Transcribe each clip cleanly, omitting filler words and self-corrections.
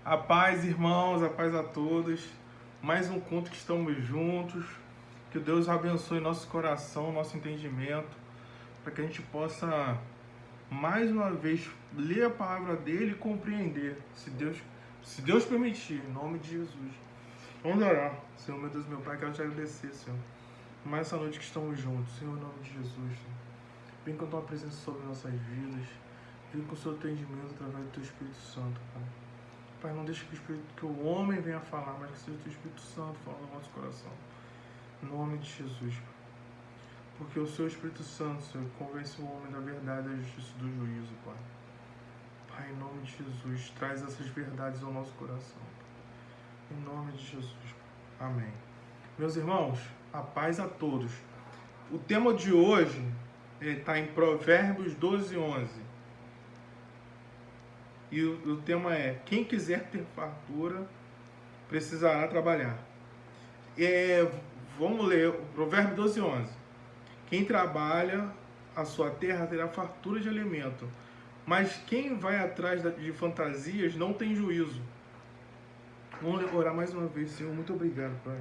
A paz, irmãos, a paz a todos. Mais um culto que estamos juntos. Que Deus abençoe nosso coração, nosso entendimento, para que a gente possa, mais uma vez, ler a palavra dele e compreender, se Deus permitir, em nome de Jesus. Vamos orar. Senhor, meu Deus, meu Pai, quero te agradecer, Senhor, mais essa noite que estamos juntos, Senhor, em nome de Jesus. Senhor. Vem com a tua presença sobre nossas vidas. Vem com o seu entendimento através do teu Espírito Santo, Pai. Pai, não deixe que o homem venha falar, mas que seja o teu Espírito Santo falando no nosso coração. Em nome de Jesus, Pai. Porque o seu Espírito Santo, Senhor, convence o homem da verdade, da justiça e do juízo, Pai. Pai, em nome de Jesus, traz essas verdades ao nosso coração. Pai. Em nome de Jesus, Pai. Amém. Meus irmãos, a paz a todos. O tema de hoje está em Provérbios 12:11. E o tema é: quem quiser ter fartura, precisará trabalhar. Vamos ler o Provérbio 12:11. Quem trabalha a sua terra terá fartura de alimento, mas quem vai atrás de fantasias não tem juízo. Vamos orar mais uma vez. Senhor, muito obrigado, Pai,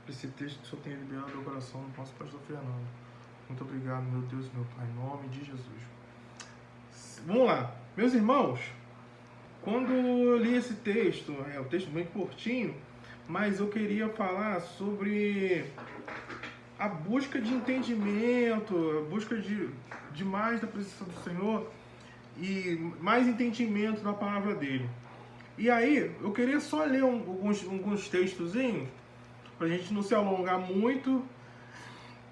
por esse texto que o Senhor tem liberado no coração do nosso pastor Fernando. Muito obrigado, meu Deus, meu Pai, em nome de Jesus. Vamos lá, meus irmãos. Quando eu li esse texto, é um texto bem curtinho, mas eu queria falar sobre a busca de entendimento, a busca de mais da presença do Senhor e mais entendimento da palavra dele. E aí, eu queria só ler alguns textozinhos, para a gente não se alongar muito.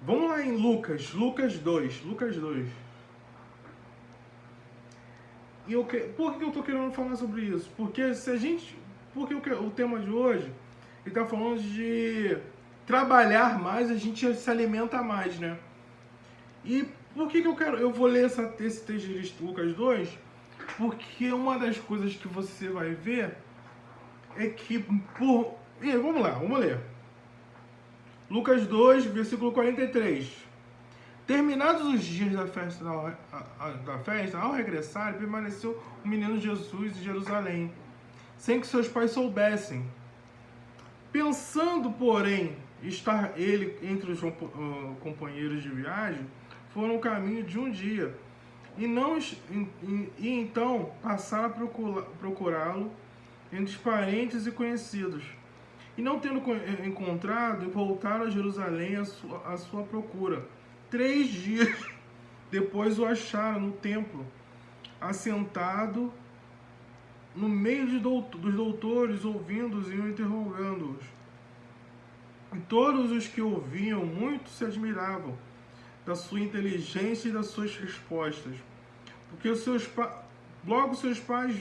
Vamos lá em Lucas 2. E por que eu estou querendo falar sobre isso? Porque o tema de hoje está falando de trabalhar mais, a gente se alimenta mais, né? E por que eu vou ler esse texto de Lucas 2? Porque uma das coisas que você vai ver é que vamos ler. Lucas 2, versículo 43. Terminados os dias da festa, ao regressar, permaneceu o menino Jesus em Jerusalém, sem que seus pais soubessem. Pensando, porém, estar ele entre os companheiros de viagem, foram o caminho de um dia, e então passaram a procurá-lo entre os parentes e conhecidos. E não tendo encontrado, voltaram a Jerusalém à sua procura. 3 dias depois o acharam no templo, assentado no meio dos doutores, ouvindo-os e interrogando-os. E todos os que ouviam muito se admiravam da sua inteligência e das suas respostas, porque logo seus pais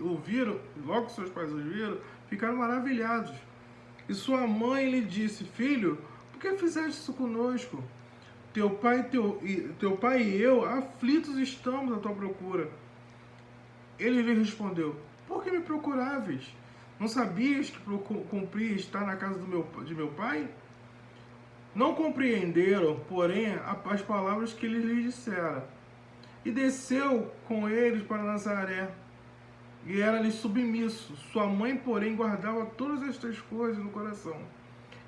o viram, ficaram maravilhados. E sua mãe lhe disse: filho, por que fizeste isso conosco? Teu pai e eu, aflitos estamos à tua procura. Ele lhe respondeu: por que me procuráveis? Não sabias que cumpria estar na casa de meu pai? Não compreenderam, porém, as palavras que ele lhes dissera. E desceu com eles para Nazaré, e era-lhes submisso. Sua mãe, porém, guardava todas estas coisas no coração.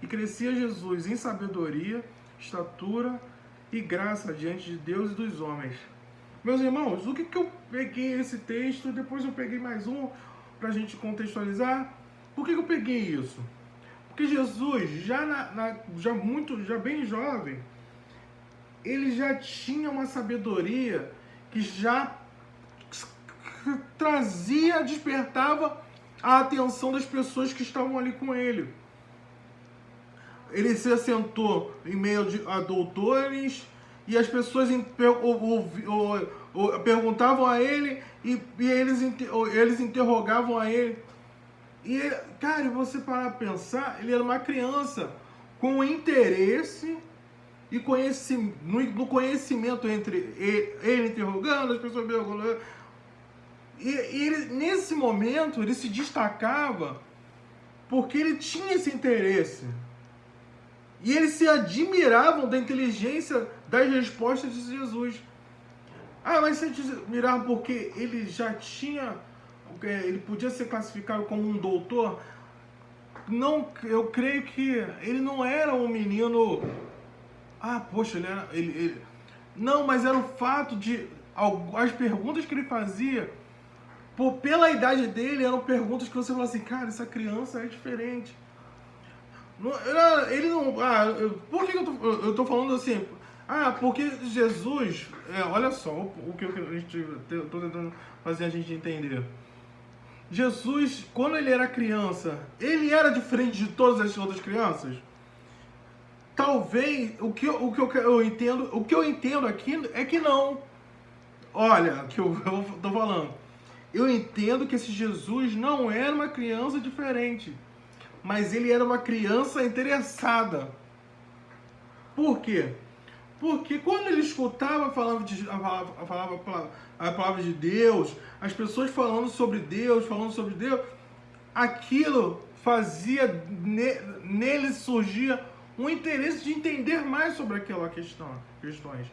E crescia Jesus em sabedoria, estatura e graça diante de Deus e dos homens. Meus irmãos, o que eu peguei esse texto, depois eu peguei mais um para a gente contextualizar. Por que eu peguei isso? Porque Jesus, já bem jovem, ele já tinha uma sabedoria que já despertava a atenção das pessoas que estavam ali com ele. Ele se assentou em meio a doutores e as pessoas perguntavam a ele e eles interrogavam a ele. E, cara, você parar para pensar, ele era uma criança com interesse e no conhecimento entre ele interrogando, as pessoas perguntando. E ele, nesse momento, ele se destacava porque ele tinha esse interesse. E eles se admiravam da inteligência das respostas de Jesus. Mas se admiravam porque ele já tinha ele podia ser classificado como um doutor. Não, eu creio que ele não era um menino. Ah, poxa, ele era. Não, mas era o fato de. As perguntas que ele fazia, pela idade dele, eram perguntas que você fala assim, cara, essa criança é diferente. Ele não. Por que eu tô falando assim? Porque Jesus. Olha só, o que eu tô tentando fazer a gente entender. Jesus, quando ele era criança, ele era diferente de todas as outras crianças? Talvez, o que eu entendo aqui é que não. Olha, que eu tô falando. Eu entendo que esse Jesus não era uma criança diferente, mas ele era uma criança interessada. Por quê? Porque quando ele escutava a palavra de Deus, as pessoas falando sobre Deus, aquilo fazia nele surgia um interesse de entender mais sobre aquela questões.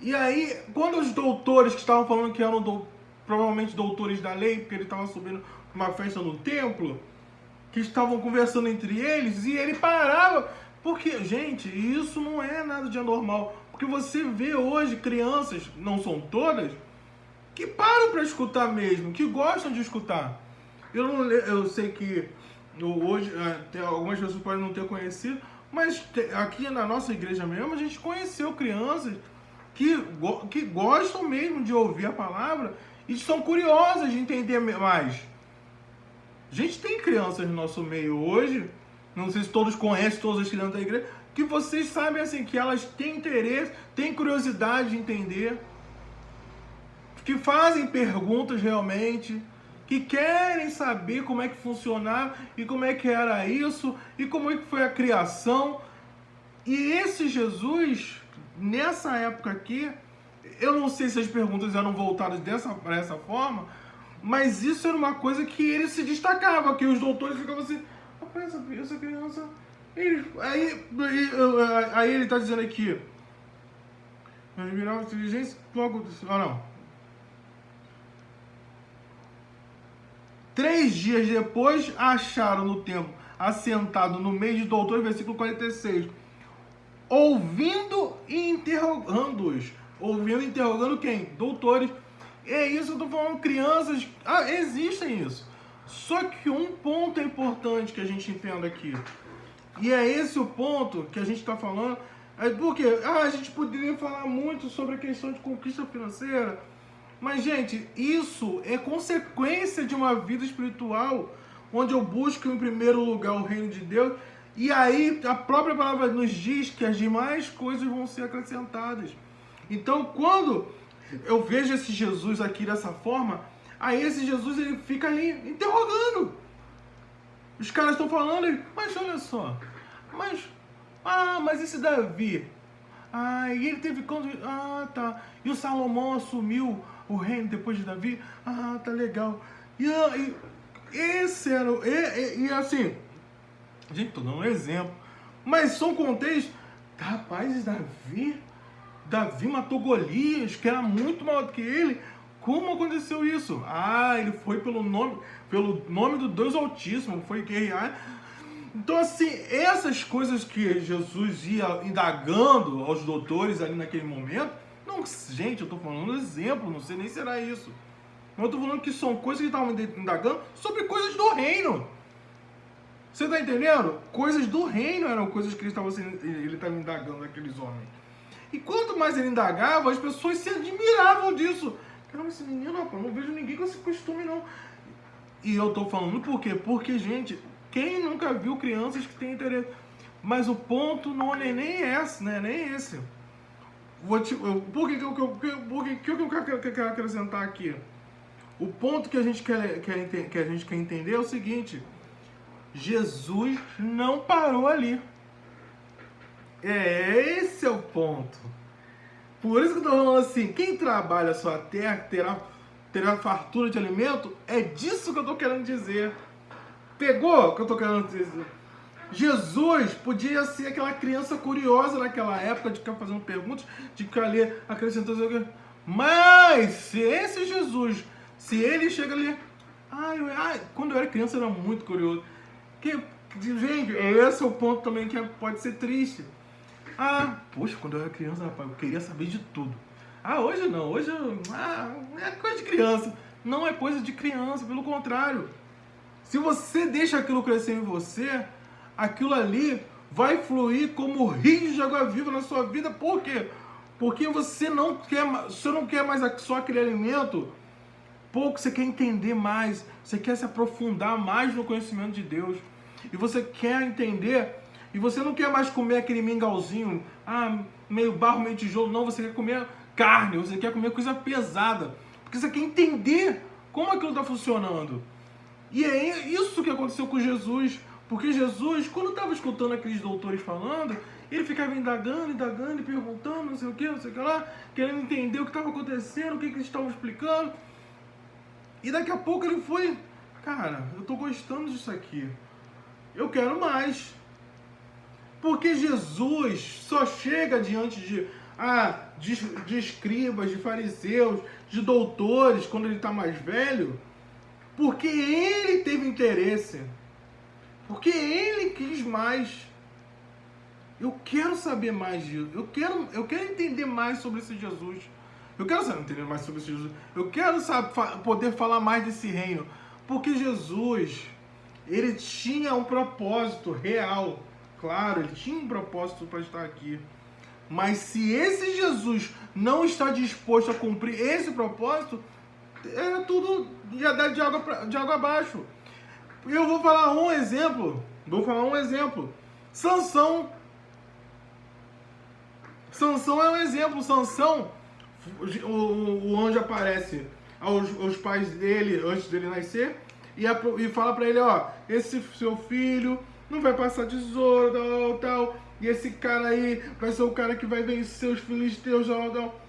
E aí, quando os doutores que estavam falando que eram provavelmente doutores da lei, porque ele estava subindo uma festa no templo, que estavam conversando entre eles, e ele parava. Porque, gente, isso não é nada de anormal. Porque você vê hoje crianças, não são todas, que param para escutar mesmo, que gostam de escutar. Eu sei que hoje algumas pessoas podem não ter conhecido, mas aqui na nossa igreja mesmo, a gente conheceu crianças que gostam mesmo de ouvir a palavra e são curiosas de entender mais. A gente tem crianças no nosso meio hoje, não sei se todos conhecem todas as crianças da igreja, que vocês sabem assim, que elas têm interesse, têm curiosidade de entender, que fazem perguntas realmente, que querem saber como é que funcionava e como é que era isso e como é que foi a criação. E esse Jesus, nessa época aqui, eu não sei se as perguntas eram voltadas para essa forma, mas isso era uma coisa que ele se destacava, que os doutores ficavam assim, rapaz, essa criança... Aí ele está dizendo aqui, admirável inteligência, logo... não. 3 dias depois, acharam no templo, assentado no meio de doutores, versículo 46, ouvindo e interrogando-os. Ouvindo e interrogando quem? Doutores. É isso, eu tô falando, crianças. Existem isso. Só que um ponto é importante que a gente entenda aqui. E é esse o ponto que a gente está falando. Porque a gente poderia falar muito sobre a questão de conquista financeira. Mas, gente, isso é consequência de uma vida espiritual onde eu busco em primeiro lugar o reino de Deus. E aí a própria palavra nos diz que as demais coisas vão ser acrescentadas. Então, quando eu vejo esse Jesus aqui dessa forma, aí esse Jesus ele fica ali interrogando. Os caras estão falando, mas olha só, mas esse Davi, e ele teve quando, tá, e o Salomão assumiu o reino depois de Davi, tá legal. E esse era, e assim, gente, tô dando um exemplo, mas são contextos, rapaz, Davi matou Golias, que era muito maior do que ele. Como aconteceu isso? Ele foi pelo nome do Deus Altíssimo, foi guerrear. Então, assim, essas coisas que Jesus ia indagando aos doutores ali naquele momento, não, gente, eu tô falando exemplo, não sei nem se era isso. Eu tô falando que são coisas que estavam indagando sobre coisas do reino. Você tá entendendo? Coisas do reino eram coisas que ele estava indagando aqueles homens. E quanto mais ele indagava, as pessoas se admiravam disso. Caramba, esse menino, rapaz, não vejo ninguém com esse costume, não. E eu tô falando por quê? Porque, gente, quem nunca viu crianças que têm interesse? Mas o ponto não é nem esse, né? Nem esse. Por que eu quero acrescentar aqui? O ponto que a gente quer entender é o seguinte: Jesus não parou ali. Esse é o ponto. Por isso que eu tô falando assim, quem trabalha a sua terra terá fartura de alimento, é disso que eu tô querendo dizer. Pegou o que eu tô querendo dizer? Jesus podia ser aquela criança curiosa naquela época, de ficar fazendo perguntas, de ficar ali acrescentando. Mas se esse Jesus Se ele chega ali... quando eu era criança eu era muito curioso. Gente, esse é o ponto também que pode ser triste. Poxa, quando eu era criança, rapaz, eu queria saber de tudo. Hoje não, hoje é coisa de criança. Não é coisa de criança, pelo contrário. Se você deixa aquilo crescer em você, aquilo ali vai fluir como rios de água viva na sua vida. Por quê? Porque você não quer mais só aquele alimento. Você quer entender mais, você quer se aprofundar mais no conhecimento de Deus. E você quer entender, e você não quer mais comer aquele mingauzinho, meio barro, meio tijolo, não, você quer comer carne, você quer comer coisa pesada. Porque você quer entender como aquilo está funcionando. E é isso que aconteceu com Jesus. Porque Jesus, quando estava escutando aqueles doutores falando, ele ficava indagando e perguntando, não sei o que lá, querendo entender o que estava acontecendo, o que eles estavam explicando. E daqui a pouco ele foi, cara, eu tô gostando disso aqui. Eu quero mais. Porque Jesus só chega diante de escribas, de fariseus, de doutores, quando ele está mais velho, porque ele teve interesse. Porque ele quis mais. Eu quero saber mais disso. Eu quero entender mais sobre esse Jesus. Eu quero entender mais sobre esse Jesus. Eu quero poder falar mais desse reino. Porque Jesus, ele tinha um propósito real. Claro, ele tinha um propósito para estar aqui. Mas se esse Jesus não está disposto a cumprir esse propósito, tudo já dá de água abaixo. Eu vou falar um exemplo. Sansão é um exemplo. Sansão, o anjo aparece aos pais dele antes dele nascer e fala para ele, esse seu filho não vai passar tesouro, tal, e esse cara aí vai ser o cara que vai vencer os filisteus, tal.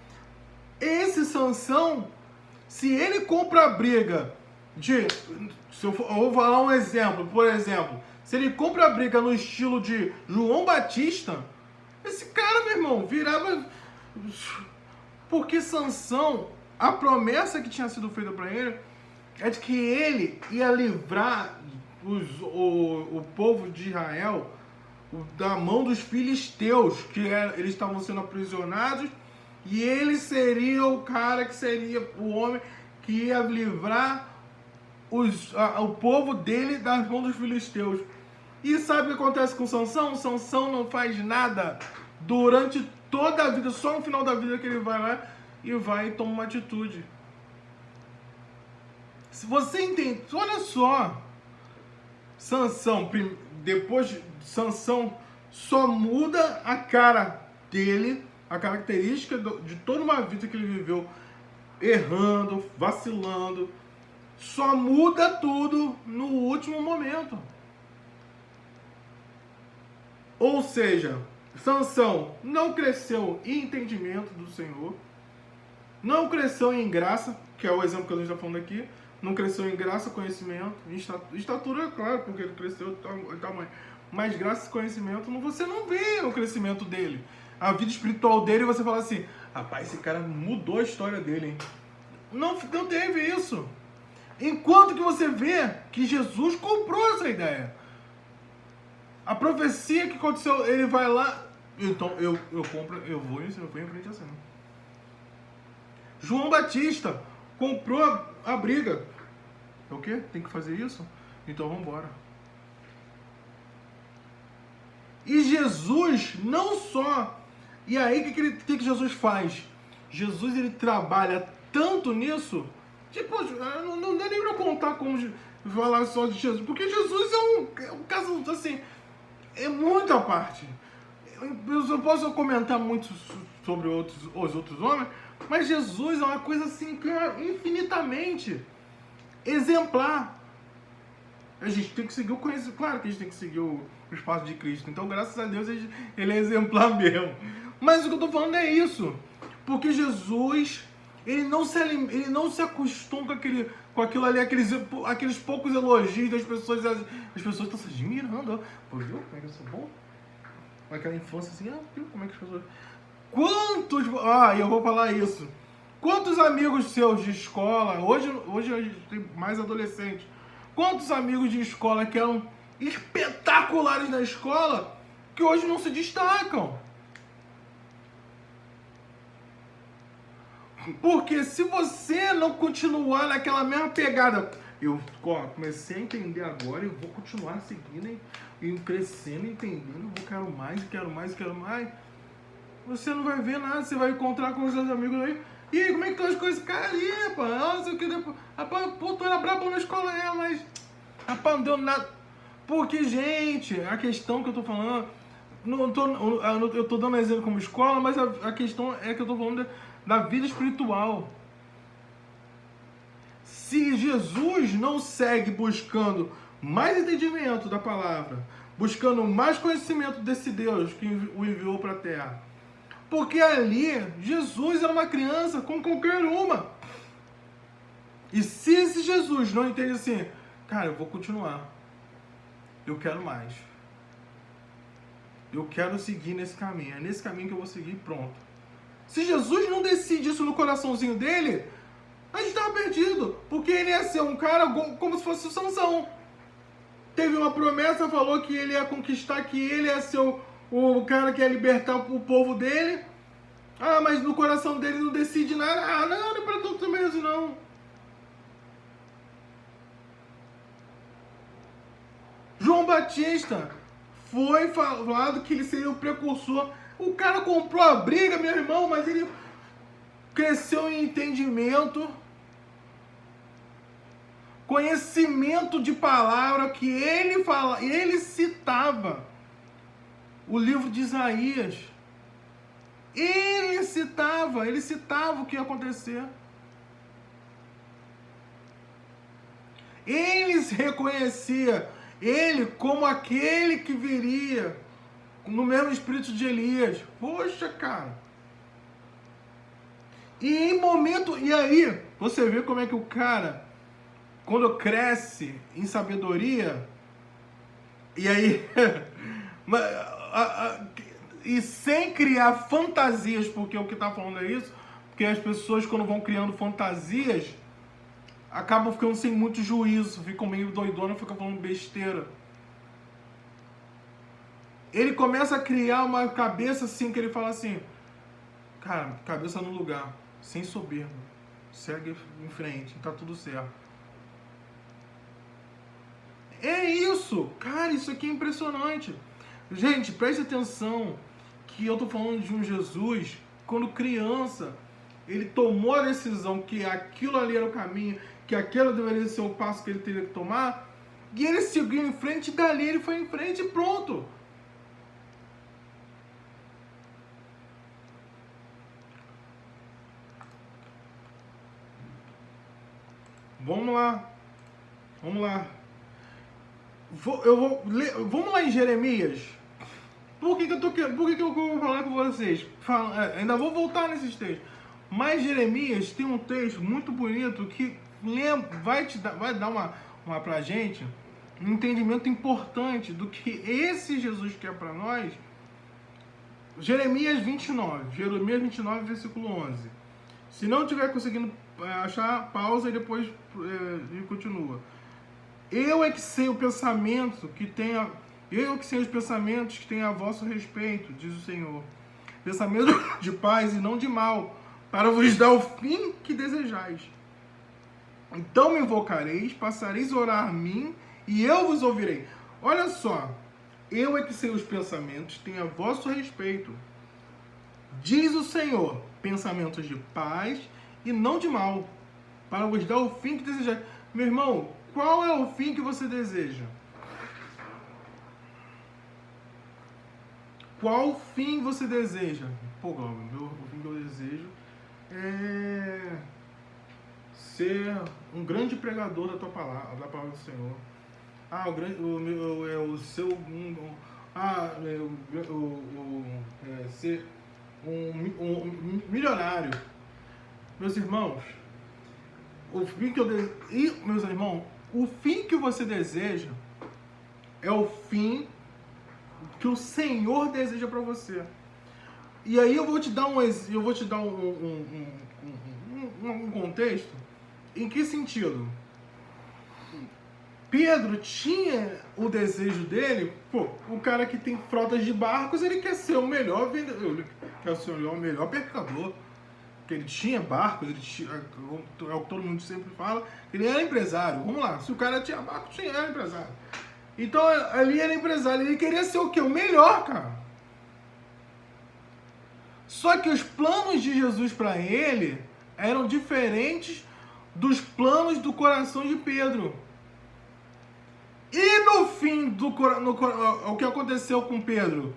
Esse Sansão, se ele compra a briga eu vou falar um exemplo, por exemplo, se ele compra a briga no estilo de João Batista, esse cara, meu irmão, virava... Porque Sansão, a promessa que tinha sido feita para ele é de que ele ia livrar o povo de Israel da mão dos filisteus, eles estavam sendo aprisionados, e ele seria o cara que seria o homem que ia livrar o povo dele das mãos dos filisteus. E sabe o que acontece com Sansão? Sansão não faz nada durante toda a vida, só no final da vida que ele vai lá e toma uma atitude. Se você entende, olha só, Sansão, depois Sansão só muda a cara dele, a característica de toda uma vida que ele viveu errando, vacilando, só muda tudo no último momento. Ou seja, Sansão não cresceu em entendimento do Senhor, não cresceu em graça, que é o exemplo que a gente está falando aqui, não cresceu em graça, conhecimento, estatura, claro, porque ele cresceu em tamanho, mas graça e conhecimento, você não vê o crescimento dele, a vida espiritual dele, e você fala assim, rapaz, esse cara mudou a história dele, hein? Não teve isso. Enquanto que você vê que Jesus comprou essa ideia. A profecia que aconteceu, ele vai lá, então eu compro, eu vou em frente assim. João Batista comprou a briga. É o quê? Tem que fazer isso? Então vamos embora. E Jesus não só... E aí, o que Jesus faz? Jesus, ele trabalha tanto nisso... Tipo, não dá nem pra contar como falar só de Jesus. Porque Jesus é um caso, assim... É muito à parte. Eu posso comentar muito sobre os outros homens... Mas Jesus é uma coisa assim que é infinitamente exemplar. A gente tem que seguir o conhecimento. Claro que a gente tem que seguir o espaço de Cristo. Então, graças a Deus, ele é exemplar mesmo. Mas o que eu estou falando é isso. Porque Jesus, ele não se acostuma com aquilo ali, aqueles poucos elogios das pessoas. As pessoas estão se admirando. Pô, viu como é que eu sou bom? Aquela infância assim, viu como é que as pessoas... eu vou falar isso. Quantos amigos seus de escola, hoje a gente tem mais adolescentes, quantos amigos de escola que eram espetaculares na escola, que hoje não se destacam? Porque se você não continuar naquela mesma pegada, eu comecei a entender agora, eu vou continuar seguindo e crescendo, entendendo, eu quero mais, quero mais, quero mais. Você não vai ver nada, você vai encontrar com os seus amigos aí. E aí, como é que estão as coisas? Cara, aí, pô, não sei o que depois. Rapaz, pô, tu era brabo na escola, mas. Rapaz, não deu nada. Porque, gente, a questão que eu tô falando. Eu tô dando exemplo como escola, mas a questão é que eu tô falando da vida espiritual. Se Jesus não segue buscando mais entendimento da palavra, buscando mais conhecimento desse Deus que o enviou para a terra, porque ali Jesus era uma criança como qualquer uma. E se esse Jesus não entende assim, cara, eu vou continuar, eu quero mais, eu quero seguir nesse caminho, é nesse caminho que eu vou seguir, pronto. Se Jesus não decide isso no coraçãozinho dele, a gente estava perdido, porque ele ia ser um cara como se fosse o Sansão. Teve uma promessa, falou que ele ia conquistar, que ele ia ser o cara que ia libertar o povo dele. Ah, mas no coração dele não decide nada. Ah, não é para tudo mesmo, não. João Batista foi falado que ele seria o precursor. O cara comprou a briga, meu irmão, mas ele cresceu em entendimento, conhecimento de palavra, que ele citava o livro de Isaías. Ele citava o que ia acontecer. Ele se reconhecia ele como aquele que viria no mesmo espírito de Elias. Poxa, cara. E aí, você vê como é que o cara, quando cresce em sabedoria, e aí, e sem criar fantasias, porque o que tá falando é isso, porque as pessoas quando vão criando fantasias, acabam ficando sem muito juízo, ficam meio doidona, ficam falando besteira. Ele começa a criar uma cabeça assim, que ele fala assim, cara, cabeça no lugar, sem soberba, segue em frente, tá tudo certo. É isso, cara, isso aqui é impressionante. Gente, preste atenção que eu tô falando de um Jesus, quando criança, ele tomou a decisão que aquilo ali era o caminho, que aquilo deveria ser o passo que ele teria que tomar, e ele seguiu em frente, e dali ele foi em frente e pronto. Vamos lá. Vamos lá em Jeremias. Por que eu vou falar com vocês? Ainda vou voltar nesses textos. Mas Jeremias tem um texto muito bonito que vai dar uma pra gente um entendimento importante do que esse Jesus quer para nós. Jeremias 29, versículo 11. Se não tiver conseguindo achar, pausa e depois continua. Eu é que sei o pensamento que tenha. Eu que sei os pensamentos que tenho a vosso respeito, diz o Senhor. Pensamento de paz e não de mal, para vos dar o fim que desejais. Então me invocareis, passareis a orar a mim, e eu vos ouvirei. Olha só, eu é que sei os pensamentos que tenho a vosso respeito. Diz o Senhor, pensamentos de paz e não de mal, para vos dar o fim que desejais. Meu irmão, qual é o fim que você deseja? Qual fim você deseja? Pô, Glauber, o fim que eu desejo é ser um grande pregador da tua palavra, da palavra do Senhor. Ser um milionário. Meus irmãos, o fim que eu desejo, e meus irmãos, o fim que você deseja é o fim que o Senhor deseja para você. E aí eu vou te dar um contexto. Em que sentido? Pedro tinha o desejo dele, pô, o cara que tem frotas de barcos, ele quer ser o melhor vendedor, ele quer ser o melhor pescador. Porque ele tinha barcos, ele tinha, é o que todo mundo sempre fala, ele era empresário. Vamos lá, se o cara tinha barco, era empresário. Então ali era empresário, ele queria ser o quê? O melhor, cara. Só que os planos de Jesus para ele eram diferentes dos planos do coração de Pedro. E no fim, o que aconteceu com Pedro?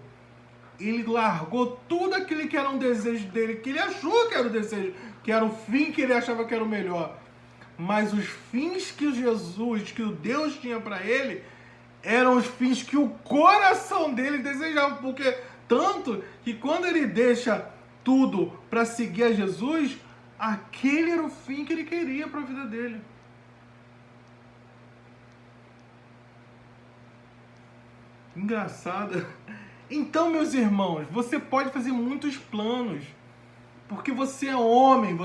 Ele largou tudo aquilo que era um desejo dele, que ele achou que era o desejo, que era o fim que ele achava que era o melhor. Mas os fins que Jesus, que o Deus tinha para ele, eram os fins que o coração dele desejava. Porque tanto que quando ele deixa tudo para seguir a Jesus, aquele era o fim que ele queria para a vida dele. Engraçado. Então, meus irmãos, você pode fazer muitos planos, porque você é homem,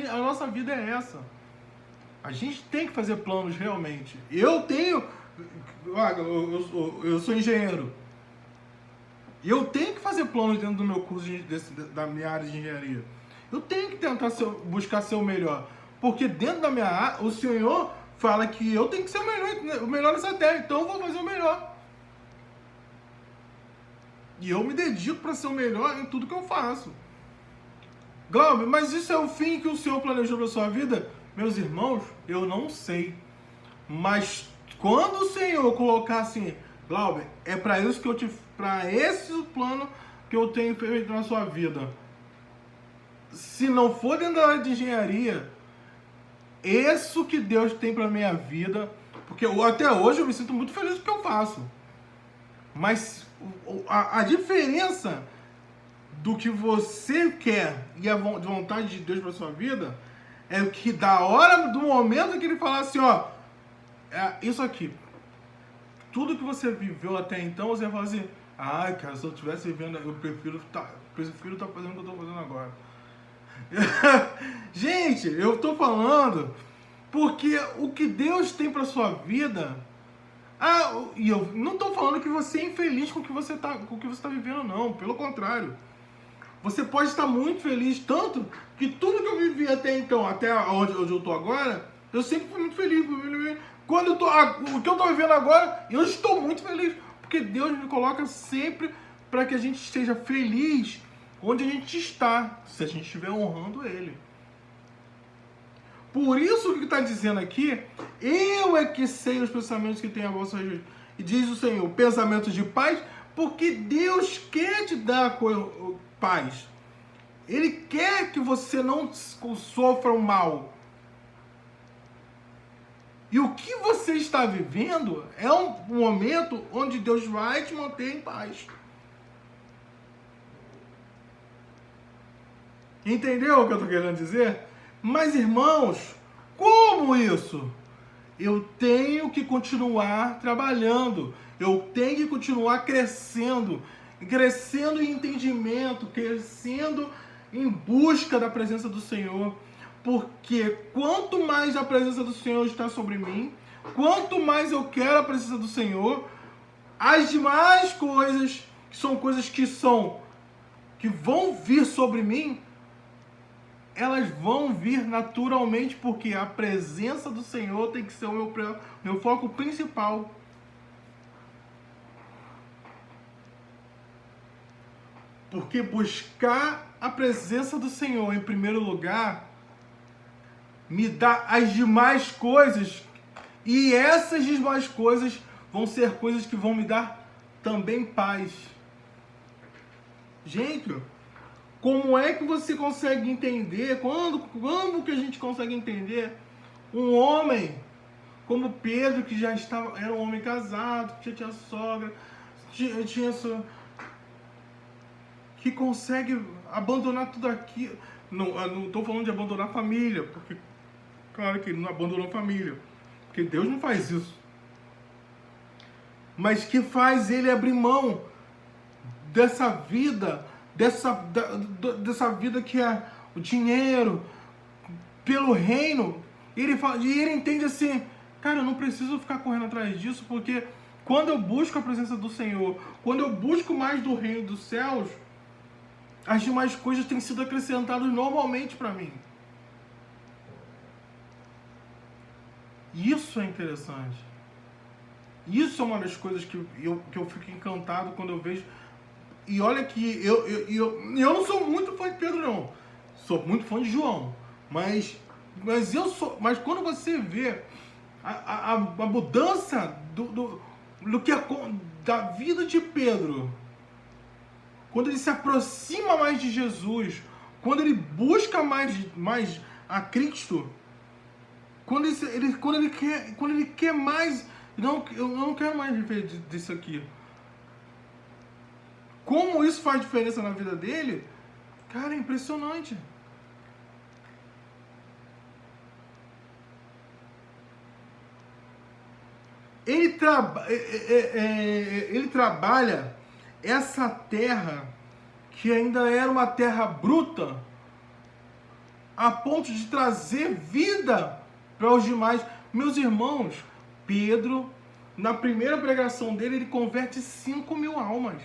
a nossa vida é essa. A gente tem que fazer planos realmente. Eu sou engenheiro. E eu tenho que fazer planos dentro do meu curso da minha área de engenharia. Eu tenho que tentar buscar ser o melhor, porque dentro da minha área, o Senhor fala que eu tenho que ser o melhor nessa terra, então eu vou fazer o melhor. E eu me dedico para ser o melhor em tudo que eu faço. Glauber, mas isso é o fim que o Senhor planejou para a sua vida? Meus irmãos, eu não sei. Mas quando o Senhor colocar assim, Glauber, é para isso para esse plano que eu tenho feito na sua vida. Se não for dentro da área de engenharia, isso que Deus tem para minha vida, porque até hoje eu me sinto muito feliz com o que eu faço. Mas a diferença do que você quer e a vontade de Deus para sua vida é que da hora, do momento que ele falar assim, ó, isso aqui, tudo que você viveu até então, você vai falar assim, ai, cara, se eu estivesse vivendo, eu prefiro estar fazendo o que eu estou fazendo agora. Gente, eu estou falando porque o que Deus tem para sua vida, e eu não estou falando que você é infeliz com o que você está vivendo, não, pelo contrário. Você pode estar muito feliz, tanto que tudo que eu vivi até então, até onde eu estou agora, eu sempre fui muito feliz. O que eu estou vivendo agora, eu estou muito feliz, porque Deus me coloca sempre para que a gente esteja feliz onde a gente está, se a gente estiver honrando Ele. Por isso que está dizendo aqui, eu é que sei os pensamentos que tem a vossa respeito. E diz o Senhor, pensamentos de paz, porque Deus quer te dar paz. Ele quer que você não sofra o mal. E o que você está vivendo é um momento onde Deus vai te manter em paz. Entendeu o que eu estou querendo dizer? Mas, irmãos, como isso? Eu tenho que continuar trabalhando. Eu tenho que continuar crescendo em entendimento, crescendo em busca da presença do Senhor. Porque quanto mais a presença do Senhor está sobre mim, quanto mais eu quero a presença do Senhor, as demais coisas, que são coisas que vão vir sobre mim, elas vão vir naturalmente, porque a presença do Senhor tem que ser o meu foco principal. Porque buscar a presença do Senhor em primeiro lugar me dá as demais coisas, e essas demais coisas vão ser coisas que vão me dar também paz. Gente, como é que você consegue entender, quando que a gente consegue entender um homem como Pedro, que já era um homem casado, que já tinha sogra, que consegue abandonar tudo aqui. Não estou falando de abandonar a família, porque claro que ele não abandonou a família, porque Deus não faz isso. Mas que faz ele abrir mão dessa vida, dessa vida que é o dinheiro, pelo reino, e ele entende assim, cara, eu não preciso ficar correndo atrás disso, porque quando eu busco a presença do Senhor, quando eu busco mais do reino dos céus, as demais coisas têm sido acrescentadas normalmente para mim. Isso é interessante. Isso é uma das coisas que eu fico encantado quando eu vejo. E olha que eu não sou muito fã de Pedro, não. Sou muito fã de João. Mas quando você vê a mudança do que da vida de Pedro, quando ele se aproxima mais de Jesus, quando ele busca mais a Cristo, quando ele quer mais, eu não quero mais viver disso aqui. Como isso faz diferença na vida dele, cara, é impressionante. Ele trabalha essa terra, que ainda era uma terra bruta, a ponto de trazer vida para os demais. Meus irmãos, Pedro, na primeira pregação dele, ele converte 5.000 almas.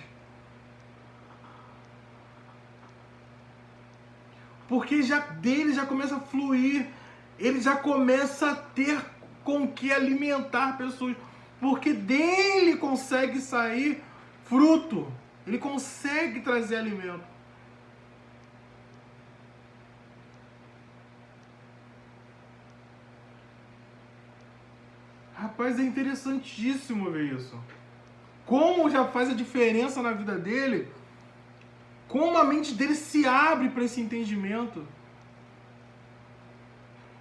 Porque dele já começa a fluir, ele já começa a ter com que alimentar pessoas. Porque dele consegue sair fruto, ele consegue trazer alimento. Rapaz, é interessantíssimo ver isso. Como já faz a diferença na vida dele, como a mente dele se abre para esse entendimento.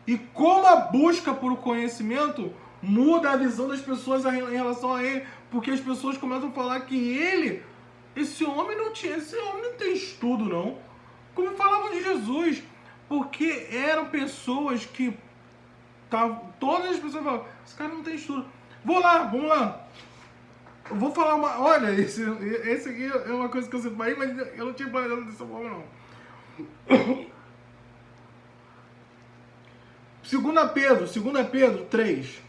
E como a busca por conhecimento muda a visão das pessoas em relação a ele. Porque as pessoas começam a falar que esse homem não tem estudo, não. Como falavam de Jesus. Porque eram pessoas que todas as pessoas falavam, esse cara não tem estudo. Vamos lá. Eu vou falar uma... Olha, esse aqui é uma coisa que eu separei, mas eu não tinha planejado dessa forma, não. 2 Pedro 3.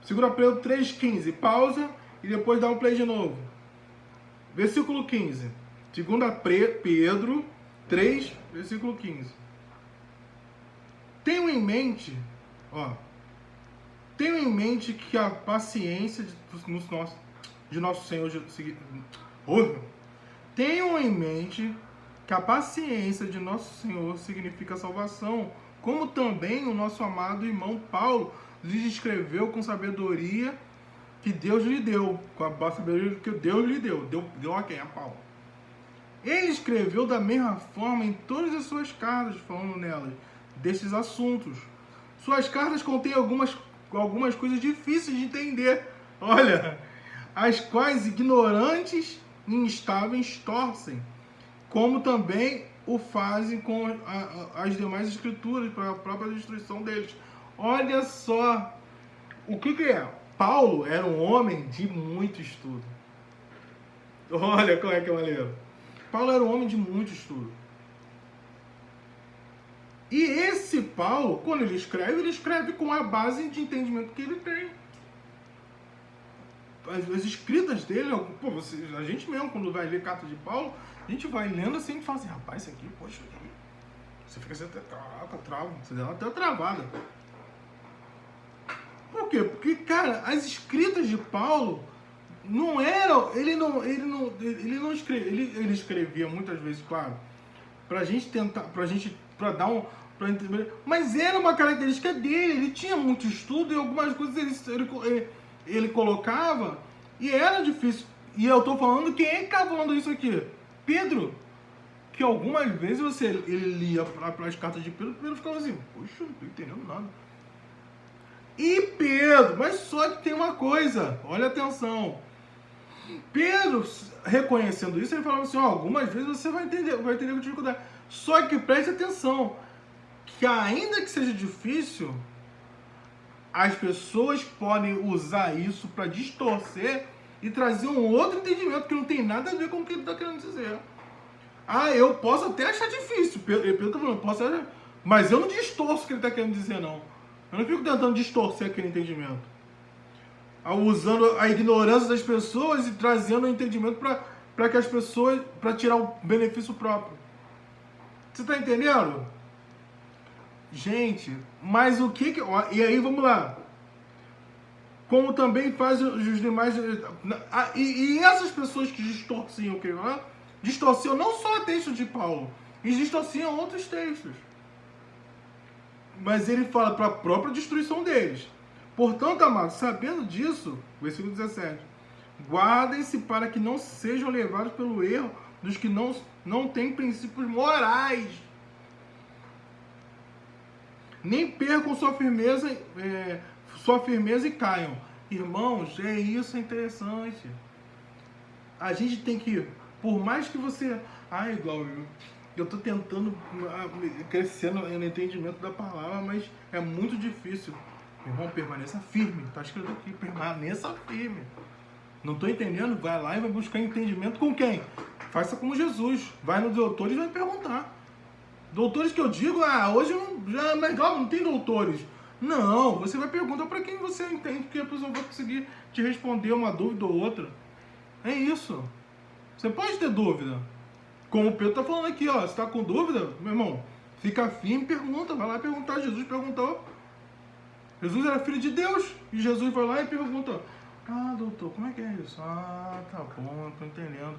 2 Pedro 3,15. Pausa e depois dá um play de novo. Versículo 15. 2 Pedro 3, versículo 15. Tenham em mente que a paciência de nosso Senhor Tenham em mente que a paciência de nosso Senhor significa salvação, como também o nosso amado irmão Paulo lhes escreveu com sabedoria que Deus lhe deu, com a sabedoria que Deus lhe deu. Deu a quem? A Paulo. Ele escreveu da mesma forma em todas as suas cartas, falando nelas destes assuntos. Suas cartas contêm algumas coisas difíceis de entender, olha, as quais ignorantes e instáveis torcem, como também o fazem com as demais escrituras para a própria destruição deles. Olha só, o que é? Paulo era um homem de muito estudo. Olha como é que é maneiro. Paulo era um homem de muito estudo. E esse Paulo, quando ele escreve com a base de entendimento que ele tem. As escritas dele, a gente mesmo, quando vai ler carta de Paulo, a gente vai lendo assim e fala assim, rapaz, isso aqui, poxa, você fica assim até trava, você dá até travada. Por quê? Porque, cara, as escritas de Paulo não eram, ele escrevia muitas vezes, claro, pra entender, mas era uma característica dele, ele tinha muito estudo e algumas coisas ele colocava e era difícil. E eu tô falando, quem é que tá falando isso aqui? Pedro, que algumas vezes ele lia para as cartas de Pedro ficava assim, poxa, não tô entendendo nada. E Pedro, mas só que tem uma coisa, olha atenção. Pedro, reconhecendo isso, ele falava assim, algumas vezes você vai entender com dificuldade. Só que preste atenção, que ainda que seja difícil, as pessoas podem usar isso para distorcer e trazer um outro entendimento que não tem nada a ver com o que ele está querendo dizer. Eu posso até achar difícil, Pedro está falando, Mas eu não distorço o que ele está querendo dizer, não. Eu não fico tentando distorcer aquele entendimento. Usando a ignorância das pessoas e trazendo o entendimento para que as pessoas, para tirar o benefício próprio. Você está entendendo? Gente, mas o que... E aí, vamos lá. Como também faz os demais... E essas pessoas que distorciam, distorciam não só textos de Paulo, eles distorciam outros textos. Mas ele fala para a própria destruição deles. Portanto, amados, sabendo disso, versículo 17, guardem-se para que não sejam levados pelo erro dos que não têm princípios morais, nem percam sua firmeza e caiam. Irmãos, isso é interessante. A gente tem que, por mais que você... Glauber, eu estou tentando crescer no entendimento da palavra, mas é muito difícil. Irmão, permaneça firme. Está escrito aqui, permaneça firme. Não estou entendendo? Vai lá e vai buscar entendimento com quem? Faça como Jesus. Vai nos doutores e vai perguntar. Doutores que eu digo, hoje já é legal, não tem doutores. Não, você vai perguntar para quem você entende que a pessoa vai conseguir te responder uma dúvida ou outra. É isso. Você pode ter dúvida. Como o Pedro está falando aqui, você está com dúvida, meu irmão, fica firme e pergunta. Vai lá perguntar. Jesus perguntou. Jesus era filho de Deus. E Jesus vai lá e pergunta: doutor, como é que é isso? Tá bom, tô entendendo.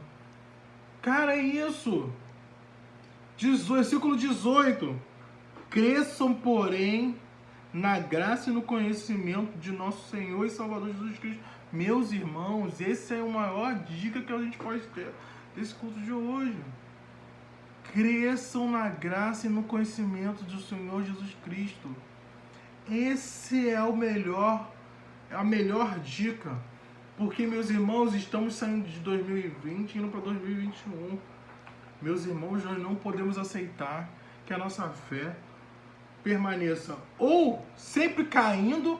Cara, é isso. Versículo 18. Cresçam, porém, na graça e no conhecimento de nosso Senhor e Salvador Jesus Cristo. Meus irmãos, essa é a maior dica que a gente pode ter desse culto de hoje. Cresçam na graça e no conhecimento do Senhor Jesus Cristo. Esse é a melhor dica. Porque, meus irmãos, estamos saindo de 2020 e indo para 2021. Meus irmãos, nós não podemos aceitar que a nossa fé permaneça ou sempre caindo.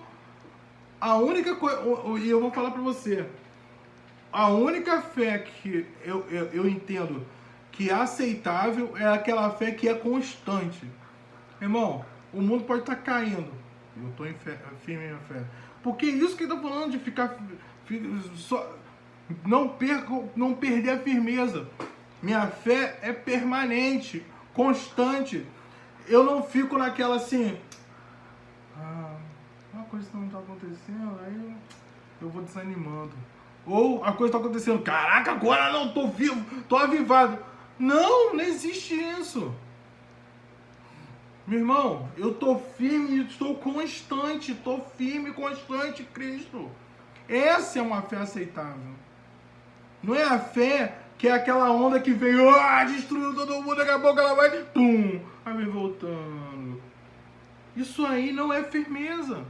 A única coisa, e eu vou falar para você, a única fé que eu entendo que é aceitável é aquela fé que é constante. Irmão, o mundo pode estar caindo, eu estou firme em minha fé. Porque isso que ele está falando de ficar... Não perder a firmeza. Minha fé é permanente, constante. Eu não fico naquela assim... uma coisa não está acontecendo, aí eu vou desanimando. Ou a coisa está acontecendo, caraca, agora não, tô vivo, tô avivado. Não existe isso. Meu irmão, eu tô firme, estou constante, tô firme, constante, Cristo. Essa é uma fé aceitável. Não é a fé que é aquela onda que veio, destruiu todo mundo, daqui a pouco ela vai, aí vem voltando. Isso aí não é firmeza.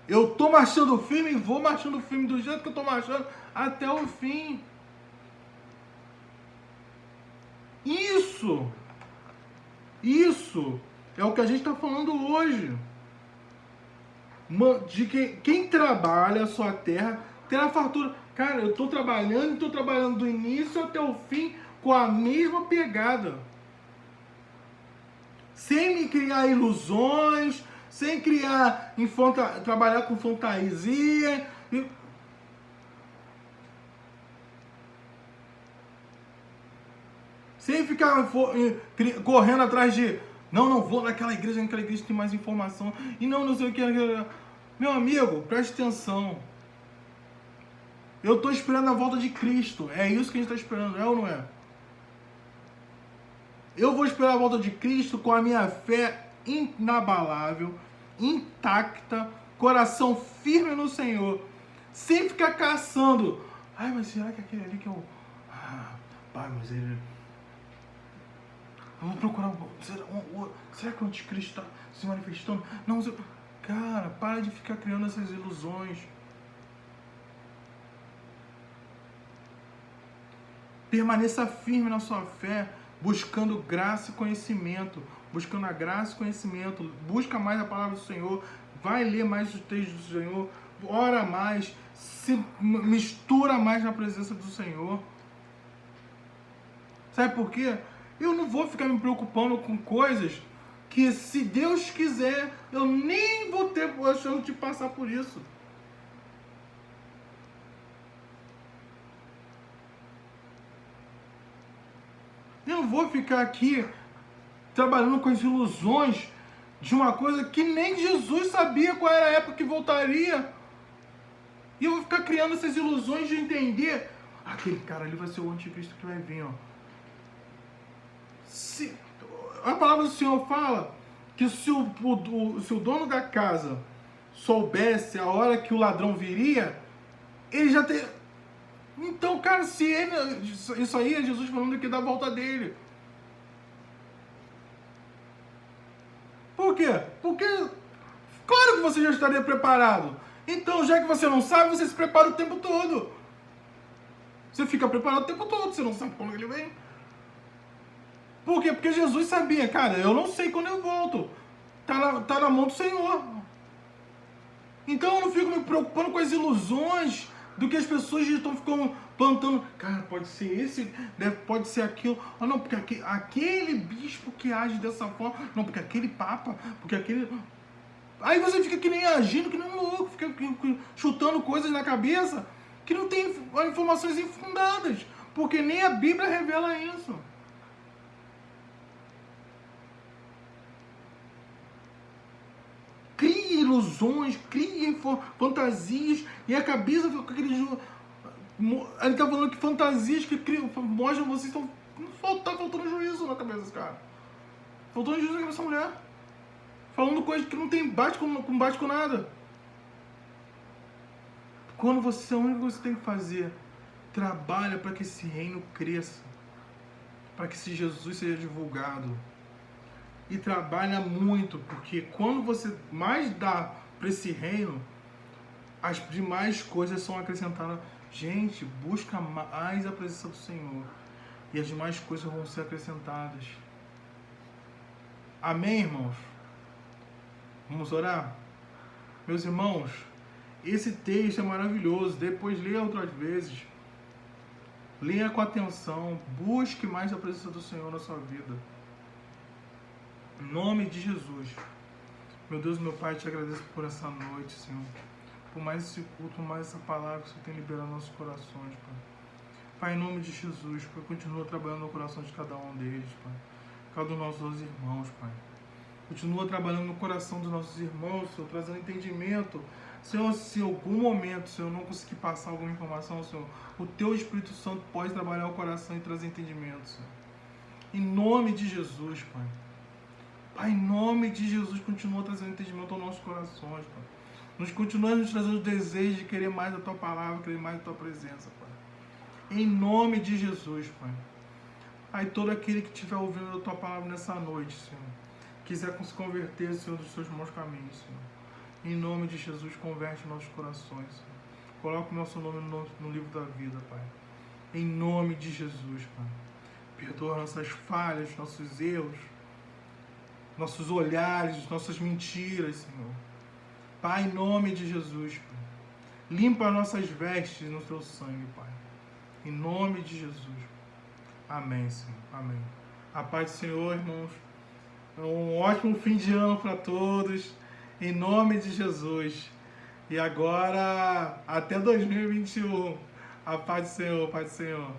Eu tô marchando firme e vou marchando firme do jeito que eu tô marchando até o fim. Isso é o que a gente está falando hoje. De quem trabalha a sua terra terá fartura. Cara, eu estou trabalhando do início até o fim com a mesma pegada. Sem me criar ilusões, sem trabalhar com fantasia. Sem ficar correndo atrás de... Não vou naquela igreja tem mais informação. E não sei o que. Meu amigo, preste atenção. Eu estou esperando a volta de Cristo. É isso que a gente está esperando, é ou não é? Eu vou esperar a volta de Cristo com a minha fé inabalável, intacta, coração firme no Senhor. Sem ficar caçando. Mas será que aquele ali que eu... pai, mas ele... Eu vou procurar... Será que o anticristo está se manifestando? Não, cara, para de ficar criando essas ilusões. Permaneça firme na sua fé, buscando graça e conhecimento. Buscando a graça e conhecimento. Busca mais a palavra do Senhor. Vai ler mais os textos do Senhor. Ora mais. Se mistura mais na presença do Senhor. Sabe por quê? Eu não vou ficar me preocupando com coisas que, se Deus quiser, eu nem vou ter a chance de passar por isso. Eu não vou ficar aqui trabalhando com as ilusões de uma coisa que nem Jesus sabia qual era a época que voltaria. E eu vou ficar criando essas ilusões de entender, aquele cara ali vai ser o anticristo que vai vir, ó. A palavra do Senhor fala que se o dono da casa soubesse a hora que o ladrão viria, ele já teria... Então, cara, se ele... Isso aí é Jesus falando aqui da volta dele. Por quê? Porque, claro que você já estaria preparado. Então, já que você não sabe, você se prepara o tempo todo. Você fica preparado o tempo todo, você não sabe quando ele vem. Por quê? Porque Jesus sabia, cara, eu não sei quando eu volto. Tá na mão do Senhor. Então eu não fico me preocupando com as ilusões do que as pessoas já estão ficando plantando. Cara, pode ser esse, pode ser aquilo. Ah, não, porque aquele bispo que age dessa forma. Não, porque aquele papa, porque aquele... Aí você fica que nem agindo, que nem um louco, fica chutando coisas na cabeça que não tem informações infundadas. Porque nem a Bíblia revela isso. Cria ilusões, cria fantasias, e a cabeça fica com aquele... Ele tá falando que fantasias que criam, mostram vocês estão... Tá faltando juízo na cabeça desse cara. Faltando juízo na cabeça dessa mulher. Falando coisas que não tem bate com nada. Quando você, a única coisa que você tem que fazer, trabalha para que esse reino cresça. Para que esse Jesus seja divulgado. E trabalha muito, porque quando você mais dá para esse reino, as demais coisas são acrescentadas. Gente, busca mais a presença do Senhor, e as demais coisas vão ser acrescentadas. Amém, irmãos? Vamos orar? Meus irmãos, esse texto é maravilhoso. Depois leia outras vezes. Leia com atenção. Busque mais a presença do Senhor na sua vida. Em nome de Jesus. Meu Deus, meu Pai, te agradeço por essa noite, Senhor. Por mais esse culto, por mais essa palavra que o Senhor tem liberado nos nossos corações, Pai. Pai, em nome de Jesus, Pai, continua trabalhando no coração de cada um deles, Pai. Cada um dos nossos irmãos, Pai. Continua trabalhando no coração dos nossos irmãos, Senhor, trazendo entendimento. Senhor, se em algum momento, Senhor, não conseguir passar alguma informação, Senhor, o Teu Espírito Santo pode trabalhar o coração e trazer entendimento, Senhor. Em nome de Jesus, Pai. Pai, em nome de Jesus, continua trazendo entendimento aos nossos corações, Pai. Continua nos trazendo o desejo de querer mais da Tua palavra, querer mais da Tua presença, Pai. Em nome de Jesus, Pai. Pai, todo aquele que estiver ouvindo a Tua palavra nessa noite, Senhor, quiser se converter, Senhor, dos seus maus caminhos, Senhor. Em nome de Jesus, converte nossos corações, Senhor. Coloca o nosso nome no livro da vida, Pai. Em nome de Jesus, Pai. Perdoa nossas falhas, nossos erros, nossos olhares, nossas mentiras, Senhor. Pai, em nome de Jesus, Pai. Limpa nossas vestes no Teu sangue, Pai. Em nome de Jesus. Amém, Senhor. Amém. A paz do Senhor, irmãos. Um ótimo fim de ano para todos. Em nome de Jesus. E agora, até 2021. A paz do Senhor, paz do Senhor.